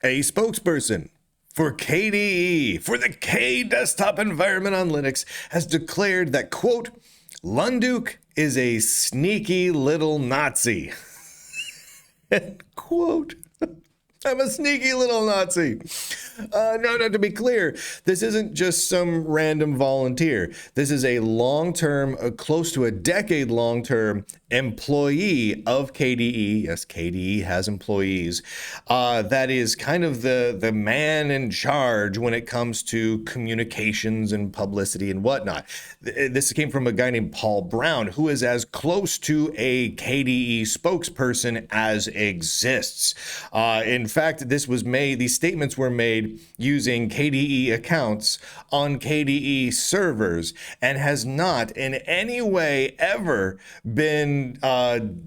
A spokesperson for KDE, for the K desktop environment on Linux, has declared that, quote, Lunduke is a sneaky little Nazi. End quote. I'm a sneaky little Nazi. No, to be clear, this isn't just some random volunteer. This is a long-term, close to a decade long-term employee of KDE. Yes, KDE has employees. That is kind of the man in charge when it comes to communications and publicity and whatnot. This came from a guy named Paul Brown, who is as close to a KDE spokesperson as exists. In fact, these statements were made using KDE accounts on KDE servers and has not in any way ever been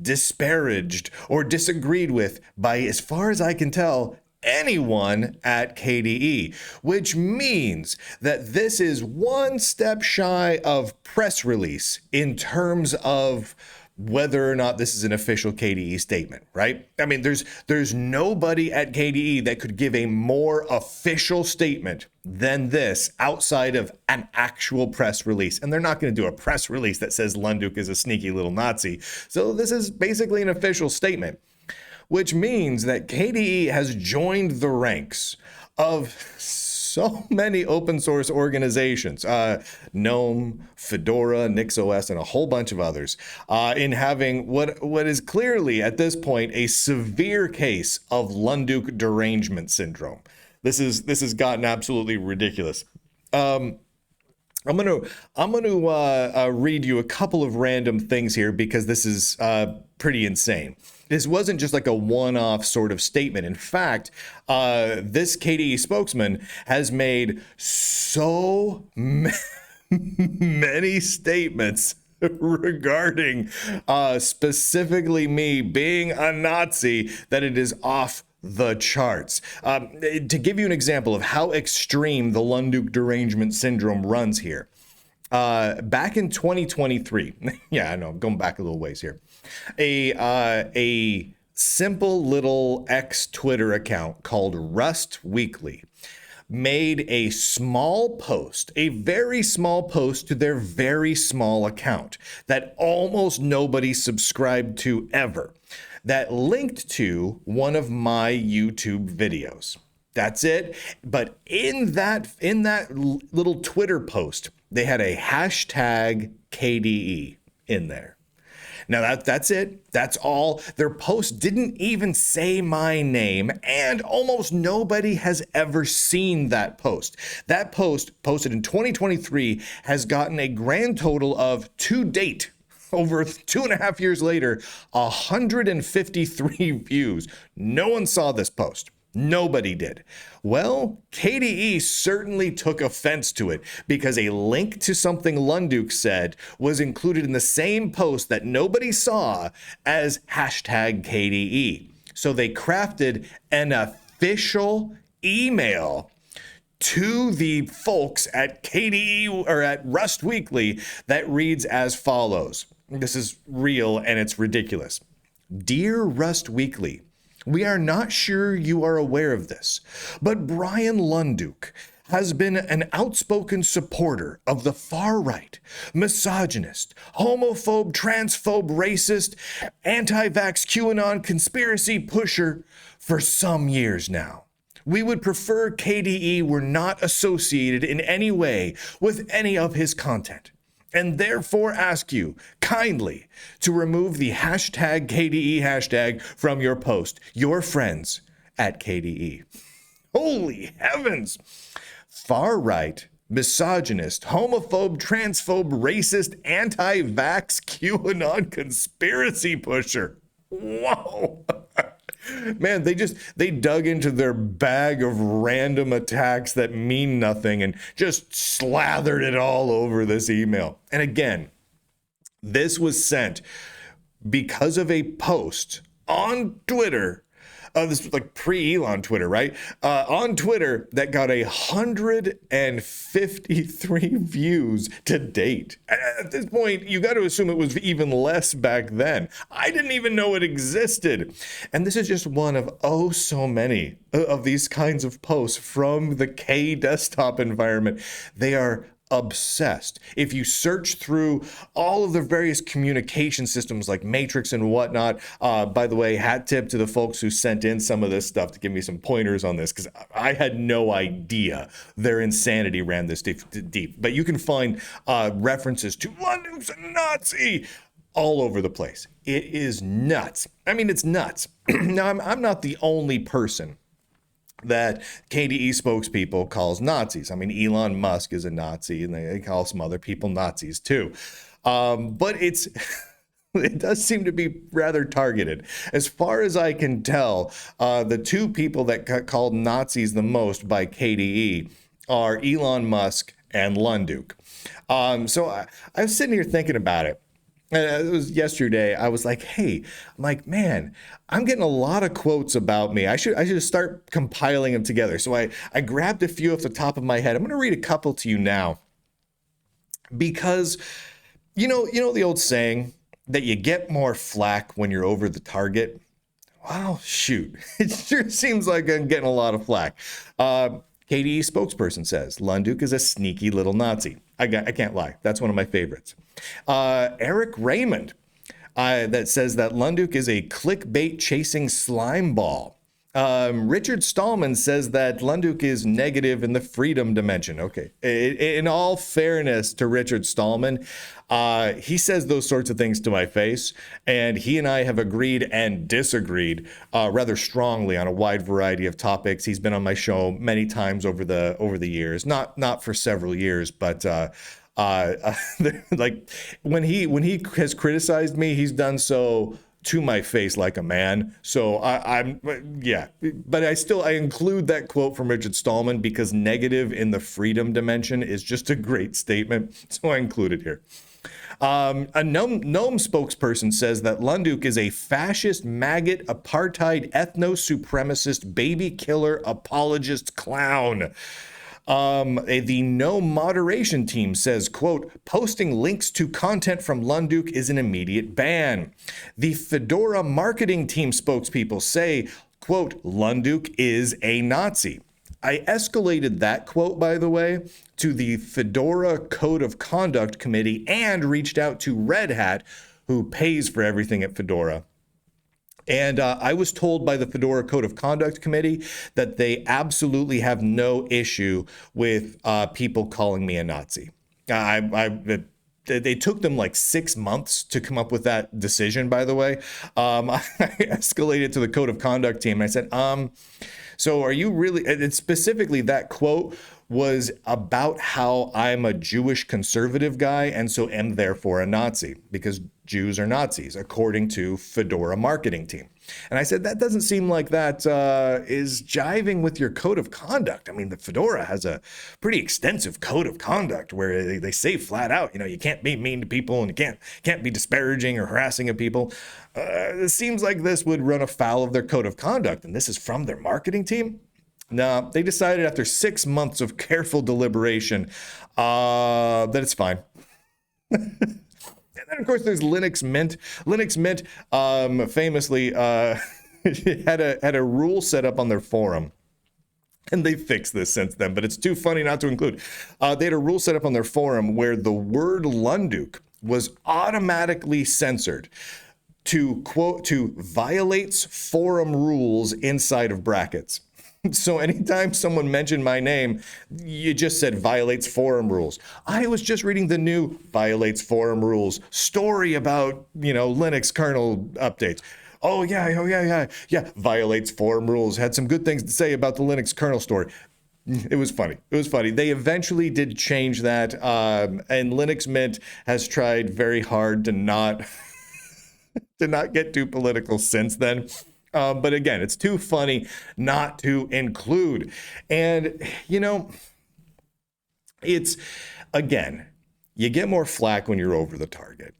disparaged or disagreed with by, as far as I can tell, anyone at KDE, which means that this is one step shy of press release in terms of whether or not this is an official KDE statement, right? I mean, there's nobody at KDE that could give a more official statement than this outside of an actual press release. And they're not going to do a press release that says Lunduke is a sneaky little Nazi. So this is basically an official statement, which means that KDE has joined the ranks of so many open source organizations, GNOME, Fedora, NixOS, and a whole bunch of others, in having what is clearly at this point a severe case of Lunduke Derangement Syndrome. This has gotten absolutely ridiculous. I'm gonna read you a couple of random things here because this is pretty insane. This wasn't just like a one-off sort of statement. In fact, this KDE spokesman has made so many statements regarding specifically me being a Nazi that it is off the charts. To give you an example of how extreme the Lunduke Derangement Syndrome runs here. Back in 2023, yeah, I know, I'm going back a little ways here. A simple little ex-Twitter account called Rust Weekly made a small post, a very small post to their very small account that almost nobody subscribed to ever, that linked to one of my YouTube videos. That's it. But in that little Twitter post, they had a hashtag KDE in there. Now that's it. That's all. Their post didn't even say my name, and almost nobody has ever seen that post. That post, posted in 2023, has gotten a grand total of, to date, over 2.5 years later, 153 views. No one saw this post. Nobody did. Well, KDE certainly took offense to it because a link to something Lunduke said was included in the same post that nobody saw as hashtag KDE. So they crafted an official email to the folks at KDE or at Rust Weekly that reads as follows. This is real and it's ridiculous. Dear Rust Weekly, we are not sure you are aware of this, but Brian Lunduke has been an outspoken supporter of the far right, misogynist, homophobe, transphobe, racist, anti-vax QAnon conspiracy pusher for some years now. We would prefer KDE were not associated in any way with any of his content, and therefore ask you kindly to remove the hashtag KDE hashtag from your post. Your friends at KDE. Holy heavens! Far right, misogynist, homophobe, transphobe, racist, anti-vax, QAnon conspiracy pusher. Whoa! Man, they dug into their bag of random attacks that mean nothing and just slathered it all over this email. And again, this was sent because of a post on Twitter this was like pre-Elon Twitter, right? On Twitter, that got 153 views to date. At this point, you got to assume it was even less back then. I didn't even know it existed. And this is just one of so many of these kinds of posts from the K desktop environment. They are obsessed. If you search through all of the various communication systems like Matrix and whatnot, by the way, hat tip to the folks who sent in some of this stuff to give me some pointers on this, because I had no idea their insanity ran this deep. But you can find references to Lunduke's a Nazi all over the place. It is nuts. I mean, it's nuts. Now, I'm not the only person that KDE spokespeople calls Nazis. I mean, Elon Musk is a Nazi, and they call some other people Nazis too. But it does seem to be rather targeted. As far as I can tell, the two people that got called Nazis the most by KDE are Elon Musk and Lunduke. So I was sitting here thinking about it. And it was yesterday. I was like, hey, I'm like, man, I'm getting a lot of quotes about me. I should start compiling them together. So I grabbed a few off the top of my head. I'm going to read a couple to you now, because you know the old saying that you get more flack when you're over the target. Well, shoot, it sure seems like I'm getting a lot of flack. KDE spokesperson says Lunduke is a sneaky little Nazi. I can't lie. That's one of my favorites. Eric Raymond that says that Lunduke is a clickbait chasing slime ball. Richard Stallman says that Lunduke is negative in the freedom dimension. Okay. In all fairness to Richard Stallman, he says those sorts of things to my face, and he and I have agreed and disagreed rather strongly on a wide variety of topics. He's been on my show many times over the years, not for several years, but like when he has criticized me, he's done so to my face like a man. So but I include that quote from Richard Stallman because negative in the freedom dimension is just a great statement. So I include it here. A GNOME spokesperson says that Lunduke is a fascist, maggot, apartheid, ethno-supremacist, baby killer, apologist clown. The GNOME moderation team says, quote, posting links to content from Lunduke is an immediate ban. The Fedora marketing team spokespeople say, quote, Lunduke is a Nazi. I escalated that quote, by the way, to the Fedora Code of Conduct Committee and reached out to Red Hat, who pays for everything at Fedora. And I was told by the Fedora Code of Conduct Committee that they absolutely have no issue with people calling me a Nazi. They took them like 6 months to come up with that decision, by the way. I escalated to the Code of Conduct team. And I said, so are you really, and specifically that quote was about how I'm a Jewish conservative guy and so am therefore a Nazi because Jews are Nazis, according to Fedora marketing team. And I said, that doesn't seem like that is jiving with your code of conduct. I mean, the Fedora has a pretty extensive code of conduct where they say flat out, you can't be mean to people and you can't be disparaging or harassing of people. It seems like this would run afoul of their code of conduct. And this is from their marketing team. No, they decided after 6 months of careful deliberation that it's fine. And then, of course, there's Linux Mint. Linux Mint famously had a rule set up on their forum. And they fixed this since then, but it's too funny not to include. They had a rule set up on their forum where the word Lunduke was automatically censored to, quote, to violates forum rules inside of brackets. So anytime someone mentioned my name, you just said violates forum rules. I was just reading the new violates forum rules story about, Linux kernel updates. Oh yeah. Violates forum rules. Had some good things to say about the Linux kernel story. It was funny. They eventually did change that. And Linux Mint has tried very hard to not get too political since then. But again, it's too funny not to include. And, it's, again, you get more flack when you're over the target.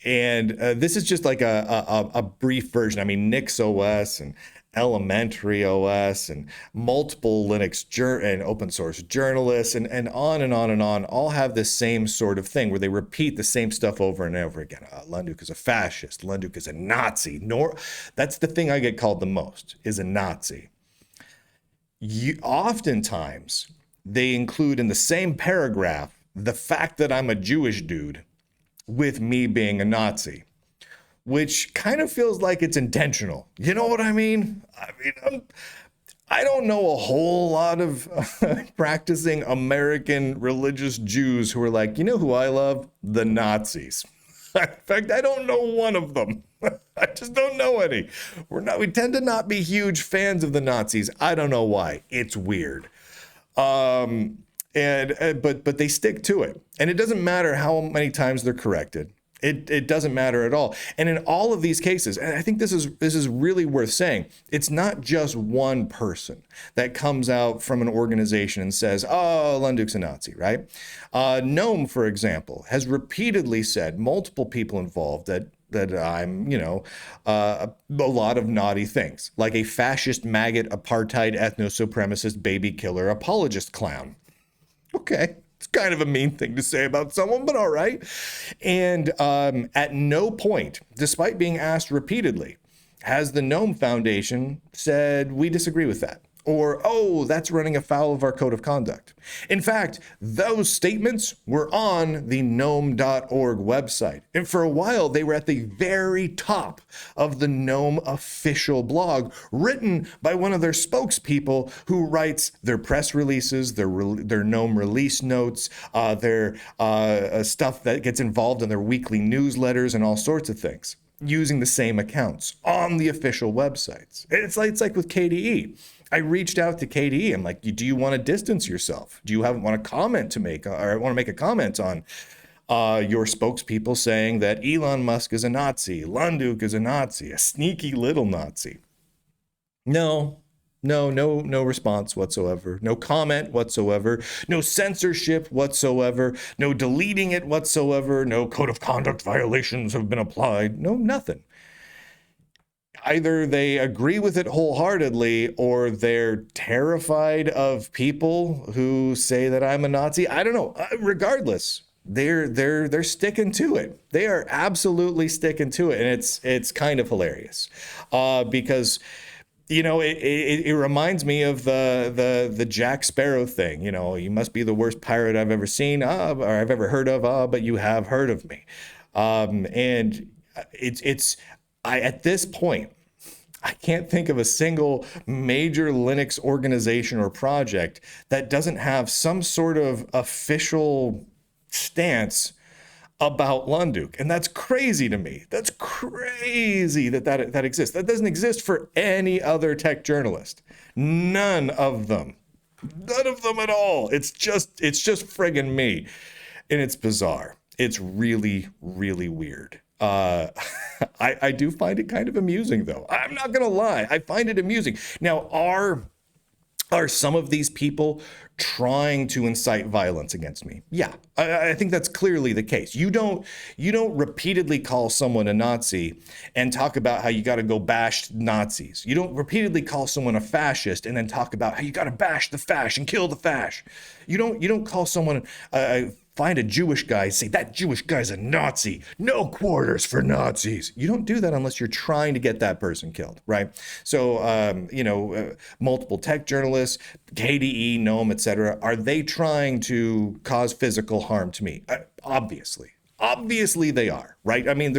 And this is just like a brief version. I mean, NixOS and elementary OS and multiple Linux and open source journalists and on and on and on all have this same sort of thing where they repeat the same stuff over and over again. Lunduke is a fascist. Lunduke is a Nazi. That's the thing I get called the most, is a Nazi. Oftentimes, they include in the same paragraph the fact that I'm a Jewish dude with me being a Nazi, which kind of feels like it's intentional. You know what I mean? I don't know a whole lot of practicing American religious Jews who are like, you know who I love? The Nazis. In fact, I don't know one of them. I just don't know any. We tend to not be huge fans of the Nazis. I don't know why. It's weird. But they stick to it. And it doesn't matter how many times they're corrected. It doesn't matter at all. And in all of these cases, and I think this is really worth saying, it's not just one person that comes out from an organization and says, oh, Lunduke's a Nazi, right? GNOME, for example, has repeatedly said, multiple people involved, that I'm, a lot of naughty things, like a fascist, maggot, apartheid, ethno-supremacist, baby killer, apologist clown. Okay. It's kind of a mean thing to say about someone, but all right. And at no point, despite being asked repeatedly, has the GNOME Foundation said, we disagree with that. Or, oh, that's running afoul of our code of conduct. In fact, those statements were on the gnome.org website. And for a while, they were at the very top of the GNOME official blog, written by one of their spokespeople who writes their press releases, their GNOME release notes, their stuff that gets involved in their weekly newsletters and all sorts of things, using the same accounts on the official websites. It's like with KDE. I reached out to KDE. I'm like, do you want to distance yourself? Do you want a comment to make, or want to make a comment on your spokespeople saying that Elon Musk is a Nazi, Lunduke is a Nazi, a sneaky little Nazi? No response whatsoever. No comment whatsoever. No censorship whatsoever. No deleting it whatsoever. No code of conduct violations have been applied. No, nothing. Either they agree with it wholeheartedly or they're terrified of people who say that I'm a Nazi. I don't know. Regardless, they're sticking to it. They are absolutely sticking to it. And it's kind of hilarious because, it reminds me of the Jack Sparrow thing. You must be the worst pirate I've ever seen or I've ever heard of, but you have heard of me. And at this point, I can't think of a single major Linux organization or project that doesn't have some sort of official stance about Lunduke. And that's crazy to me. That's crazy that exists. That doesn't exist for any other tech journalist. None of them. None of them at all. It's just friggin' me. And it's bizarre. It's really, really weird. I do find it kind of amusing, though. I'm not going to lie. I find it amusing. Now, are some of these people trying to incite violence against me? Yeah, I think that's clearly the case. You don't repeatedly call someone a Nazi and talk about how you got to go bash Nazis. You don't repeatedly call someone a fascist and then talk about how you got to bash the fash and kill the fash. You don't call someone find a Jewish guy and say, that Jewish guy's a Nazi. No quarters for Nazis. You don't do that unless you're trying to get that person killed, right? So, multiple tech journalists, KDE, GNOME, etc., are they trying to cause physical harm to me? Obviously. Obviously they are, right? I mean,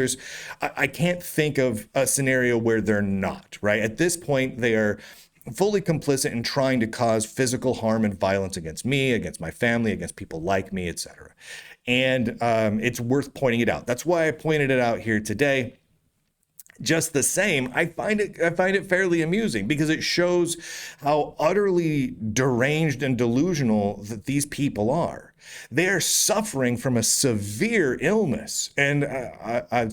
I can't think of a scenario where they're not, right? At this point, they are fully complicit in trying to cause physical harm and violence against me, against my family, against people like me, etc. And it's worth pointing it out. That's why I pointed it out here today. Just the same, I find it fairly amusing because it shows how utterly deranged and delusional that these people are. They are suffering from a severe illness. And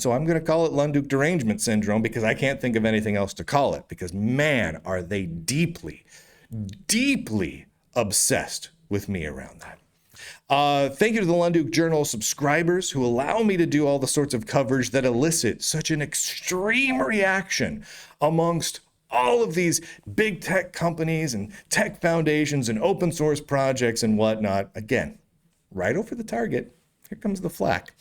so I'm going to call it Lunduke Derangement Syndrome because I can't think of anything else to call it, because man, are they deeply, deeply obsessed with me around that. Thank you to the Lunduke Journal subscribers who allow me to do all the sorts of coverage that elicit such an extreme reaction amongst all of these big tech companies and tech foundations and open source projects and whatnot. Again, right over the target. Here comes the flack.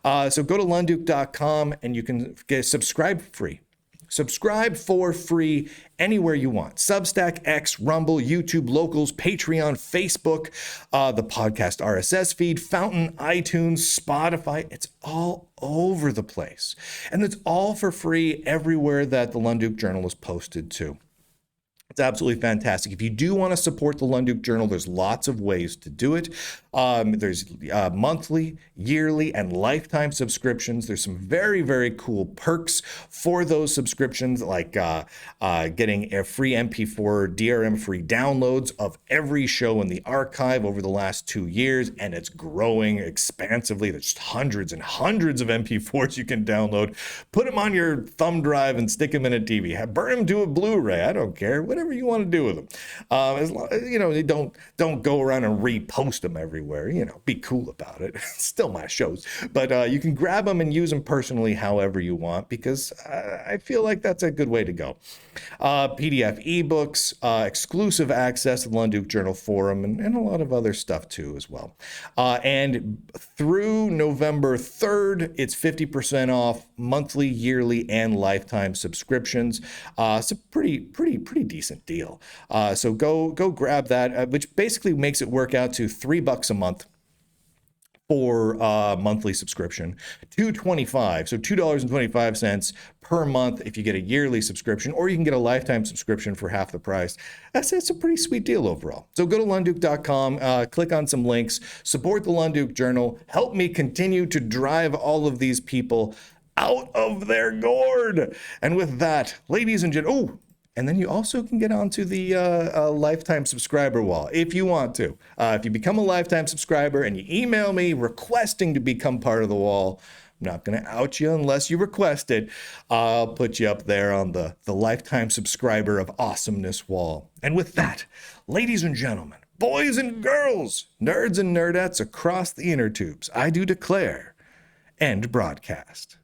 So go to lunduke.com and you can subscribe free. Subscribe for free anywhere you want. Substack, X, Rumble, YouTube, Locals, Patreon, Facebook, the podcast RSS feed, Fountain, iTunes, Spotify. It's all over the place. And it's all for free everywhere that the Lunduke Journal is posted to. It's absolutely fantastic. If you do want to support the Lunduke Journal, there's lots of ways to do it. There's monthly, yearly, and lifetime subscriptions. There's some very, very cool perks for those subscriptions, like getting a free MP4 DRM-free downloads of every show in the archive over the last 2 years, and it's growing expansively. There's hundreds and hundreds of MP4s you can download. Put them on your thumb drive and stick them in a TV. Burn them to a Blu-ray. I don't care. Whatever you want to do with them. As long, don't go around and repost them everywhere. Be cool about it. It's still my shows, but you can grab them and use them personally however you want, because I feel like that's a good way to go. PDF ebooks, exclusive access to the Lunduke Journal forum, and a lot of other stuff too as well. And through November 3rd, it's 50% off monthly, yearly, and lifetime subscriptions. It's a pretty decent deal. So go grab that, which basically makes it work out to $3 a month for monthly subscription, $2.25, so $2.25 per month if you get a yearly subscription, or you can get a lifetime subscription for half the price. That's a pretty sweet deal overall. So go to lunduke.com, click on some links, support the Lunduke Journal, help me continue to drive all of these people out of their gourd. And with that, ladies and gentlemen, and then you also can get onto the lifetime subscriber wall if you want to. If you become a lifetime subscriber and you email me requesting to become part of the wall, I'm not going to out you unless you request it. I'll put you up there on the lifetime subscriber of awesomeness wall. And with that, ladies and gentlemen, boys and girls, nerds and nerdettes across the inner tubes, I do declare, end broadcast.